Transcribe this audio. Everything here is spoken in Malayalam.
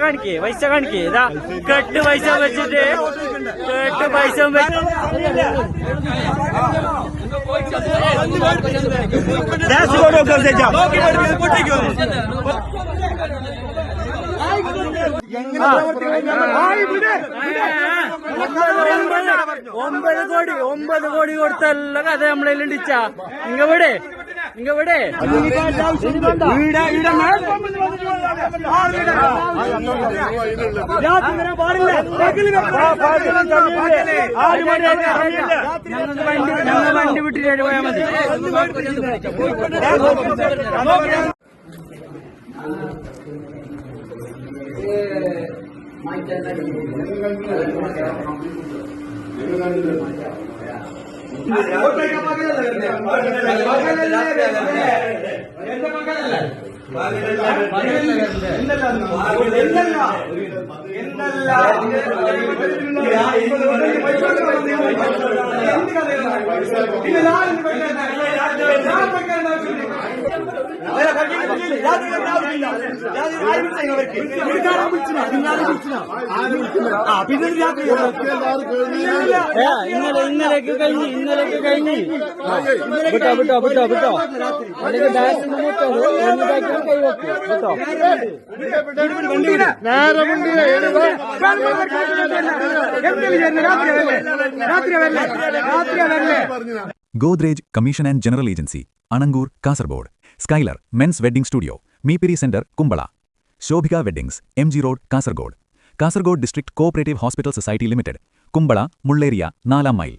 കാണിക്കേ ഇതാ കെട്ട് പൈസ വെച്ചിട്ട് പൈസ ഒമ്പത് കോടി കൊടുത്തല്ല കഥ നമ്മളെ ഇടിച്ച ഇങ്ങവിടെ വണ്ടി വിട്ടിട്ട് പോയാൽ മതി. ഇന്നലേക്ക് കഴിഞ്ഞ് വിട്ടോ അല്ലെങ്കിൽ direct Godrej commission and general agency, Anangoor, Kasaragod. Skyler men's wedding studio, Meepiri centre, Kumbla. Shobhika weddings, MG road, Kasaragod. Kasaragod district cooperative hospital society limited, Kumbla, Mulleria, 4 mile.